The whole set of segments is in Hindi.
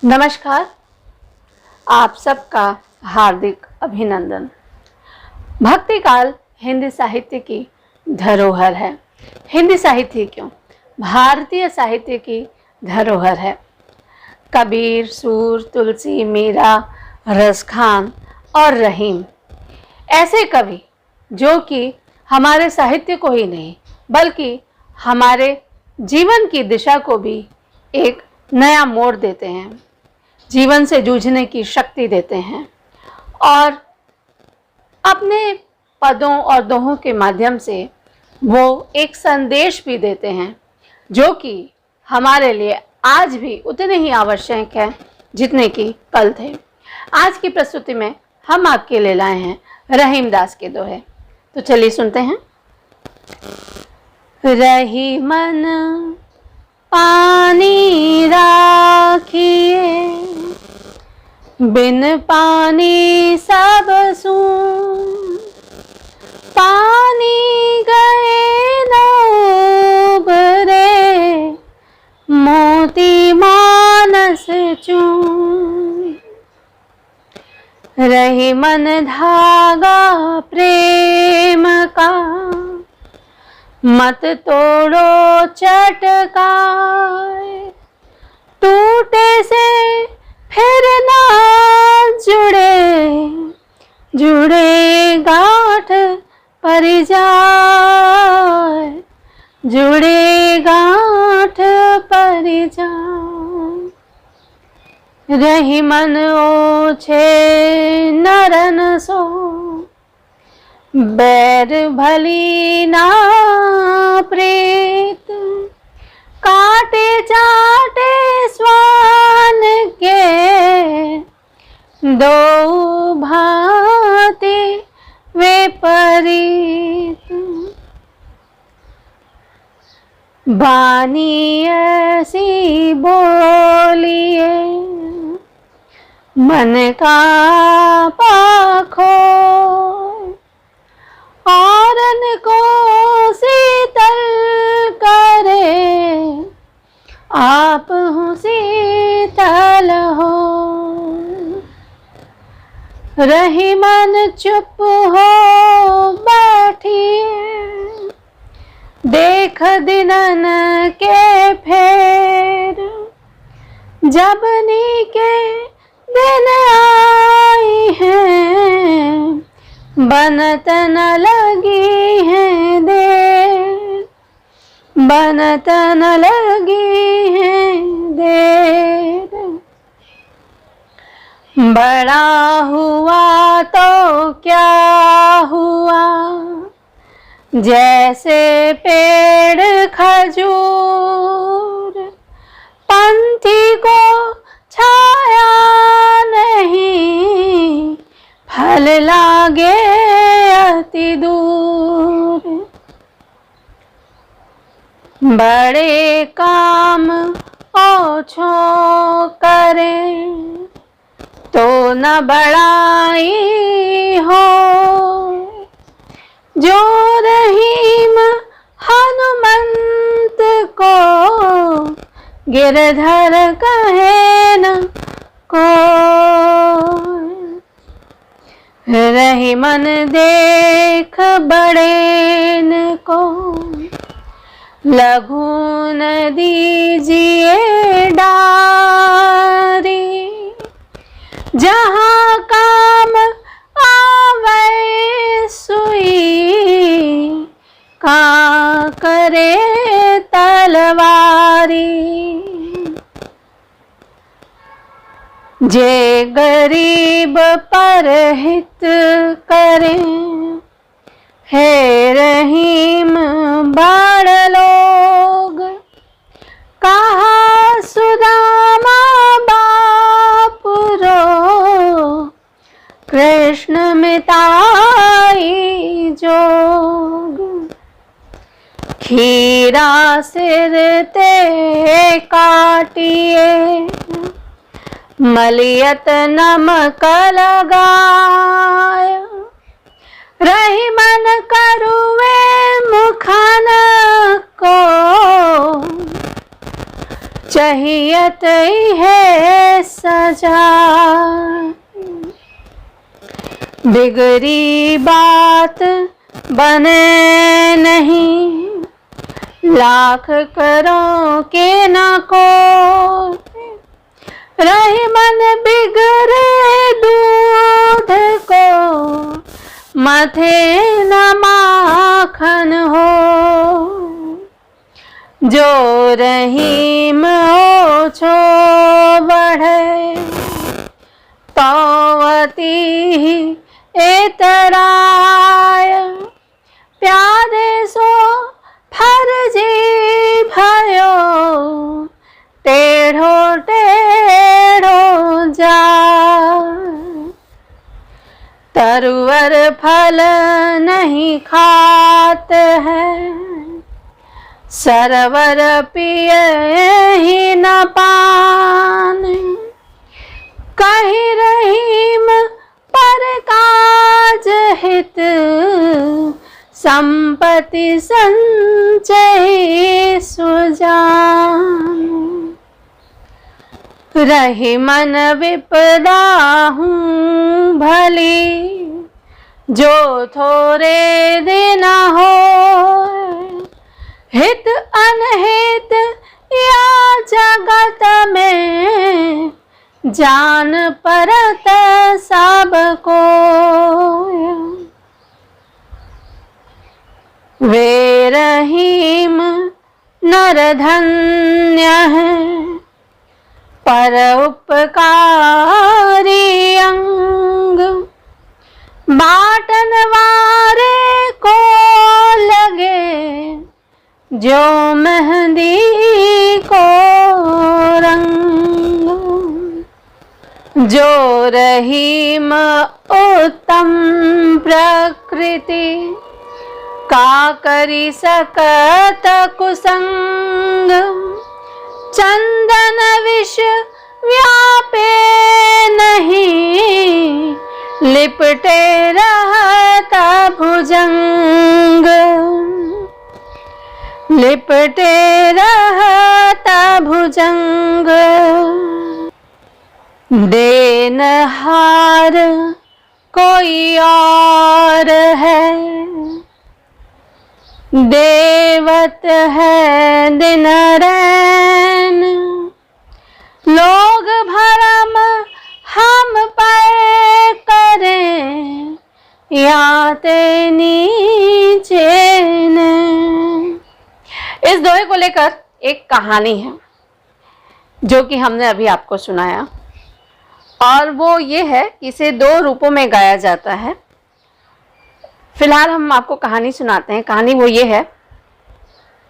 नमस्कार। आप सबका हार्दिक अभिनंदन। भक्ति काल हिंदी साहित्य की धरोहर है। हिंदी साहित्य क्यों, भारतीय साहित्य की धरोहर है। कबीर, सूर, तुलसी, मीरा, रसखान और रहीम ऐसे कवि जो कि हमारे साहित्य को ही नहीं बल्कि हमारे जीवन की दिशा को भी एक नया मोड़ देते हैं, जीवन से जूझने की शक्ति देते हैं और अपने पदों और दोहों के माध्यम से वो एक संदेश भी देते हैं जो कि हमारे लिए आज भी उतने ही आवश्यक है जितने कि कल थे। आज की प्रस्तुति में हम आपके लिए लाए हैं रहीम दास के दोहे। तो चलिए सुनते हैं। रही मन पानी राखिए, बिन पानी सब सून। पानी गए न उबरे, मोती मानस चून। रही मन धागा प्रेम का, मत तोड़ो चटकाए। टूटे से फिर ना जुड़े, जुड़े गांठ पर जाए, जुड़े गांठ पर जाए। रही मन ओछे नरन सो, बैर भली ना प्रीत। काटे चाटे स्वान के, दो भांति विपरीत। बानी ऐसी बोलिए, मन का पाखो। औरन को शीतल करे, आप हो शीतल हो। रही मन चुप हो बैठिए, देख दिनन के फेर। जबनी के दिन आई हैं, बनत न लगी है देर, बनत न लगी है देर। बड़ा हुआ तो क्या हुआ, जैसे पेड़ खजूर। पंथी को छाया नहीं, फल लागे अति दूर। बड़े काम ओछो करें, तो न बड़ाई हो। जो रहीम हनुमंत को, गिरधर कहे न को। रही मन देख बड़ेन को, लघु न दीजिए डारी। जहाँ काम आवे सुई, का करे तलवारी। जे गरीब पर हित करें, हे रहीम बड़ लोग। कहा सुदामा बाप रो, कृष्ण मिताई जोग। खीरा सिर ते काटिए, मलियत नमक लगाय। रही मन करुवे मुखन को, चाहियत है सजा। बिगड़ी बात बने नहीं, लाख करो के न को। रही मन बिगड़े दूध को, मथे न माखन हो। जो रहीम ओछो बढ़े, तौवती एतराय। प्यादे सो फर्जी भयो, टेढ़ो टेढ़ो जा। तरुवर फल नहीं खात है, सरवर पिए ही न पान। कहीं रहीम पर काज हित, संपत्ति संचय सुजान। रही मन विपदा हूँ भली, जो थोड़े दिन हो। हित अनहित या जगत में, जान परत सबको। वे रहीम नर धन्य है, पर उपकारी अंग। बाटन वारे को लगे, जो मेहंदी को रंग। जो रहीम उत्तम प्रकृति, का करी सकत कुसंग। चंदन विष व्यापे नहीं, लिपटे रहता भुजंग। लिपटे रहता भुजंग। देनहार कोई और है, देवत है दिन रैन। लोग भरम हम पर करें, या ते नीचे न। इस दोहे को लेकर एक कहानी है जो कि हमने अभी आपको सुनाया, और वो ये है कि इसे दो रूपों में गाया जाता है। फिलहाल हम आपको कहानी सुनाते हैं। कहानी वो ये है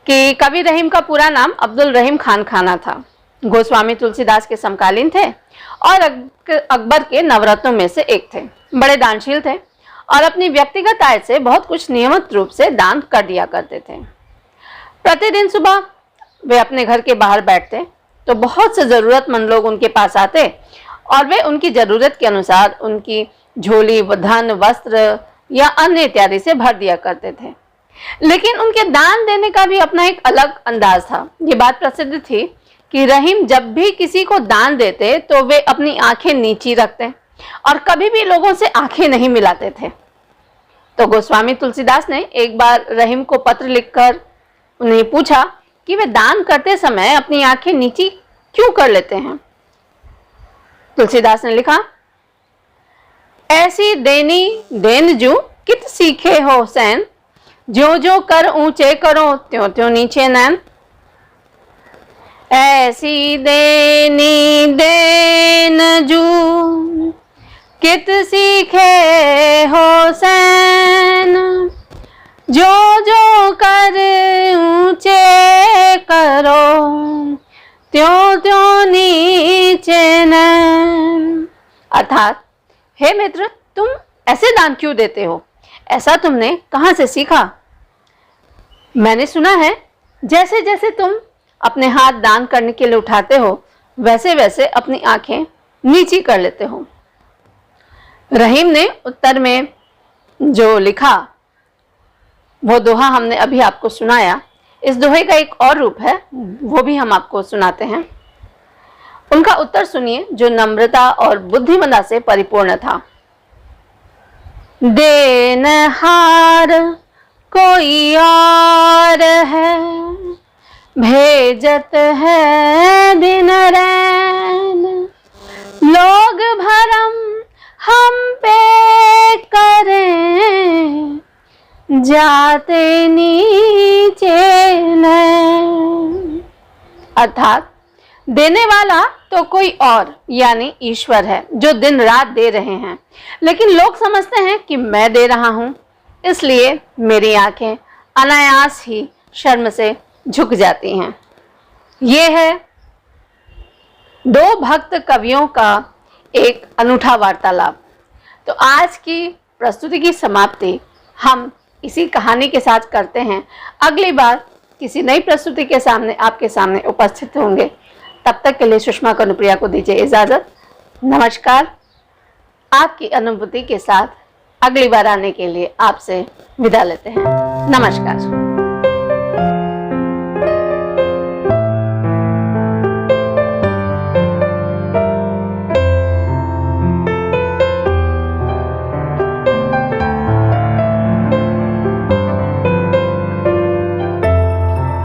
कि कवि रहीम का पूरा नाम अब्दुल रहीम खान खाना था। गोस्वामी तुलसीदास के समकालीन थे और अकबर के नवरत्नों में से एक थे। बड़े दानशील थे और अपनी व्यक्तिगत आय से बहुत कुछ नियमित रूप से दान कर दिया करते थे। प्रतिदिन सुबह वे अपने घर के बाहर बैठते तो बहुत से ज़रूरतमंद लोग उनके पास आते और वे उनकी ज़रूरत के अनुसार उनकी झोली, धन, वस्त्र या अन्य इत्यादि से भर दिया करते थे। लेकिन उनके दान देने का भी अपना एक अलग अंदाज था। ये बात प्रसिद्ध थी कि रहीम जब भी किसी को दान देते तो वे अपनी आंखें नीची रखते और कभी भी लोगों से आंखें नहीं मिलाते थे। तो गोस्वामी तुलसीदास ने एक बार रहीम को पत्र लिखकर उन्हें पूछा कि वे दान करते समय अपनी आंखें नीची क्यों कर लेते हैं। तुलसीदास ने लिखा, ऐसी देनी देन जू कित सीखे हो सैन, जो जो कर ऊंचे करो त्यों त्यों नीचे नैन। ऐसी देनी देन जू कित सीखे हो सैन, जो जो कर ऊंचे करो त्यों त्यों नीचे नैन। अर्थात, हे मित्र, तुम ऐसे दान क्यों देते हो? ऐसा तुमने कहां से सीखा? मैंने सुना है जैसे जैसे तुम अपने हाथ दान करने के लिए उठाते हो वैसे वैसे अपनी आंखें नीची कर लेते हो। रहीम ने उत्तर में जो लिखा वो दोहा हमने अभी आपको सुनाया। इस दोहे का एक और रूप है, वो भी हम आपको सुनाते हैं। उनका उत्तर सुनिए, जो नम्रता और बुद्धिमता से परिपूर्ण था। देनहार कोई और है, भेजत है दिन रैन, लोग भरम हम पे करें, जाते नीचे नैन। अर्थात देने वाला तो कोई और यानी ईश्वर है, जो दिन रात दे रहे हैं, लेकिन लोग समझते हैं कि मैं दे रहा हूं, इसलिए मेरी आंखें अनायास ही शर्म से झुक जाती हैं। ये है दो भक्त कवियों का एक अनूठा वार्तालाप। तो आज की प्रस्तुति की समाप्ति हम इसी कहानी के साथ करते हैं। अगली बार किसी नई प्रस्तुति के सामने आपके सामने उपस्थित होंगे। तब तक के लिए सुषमा कनुप्रिया को दीजिए इजाजत। नमस्कार। आपकी अनुभूति के साथ अगली बार आने के लिए आपसे विदा लेते हैं। नमस्कार।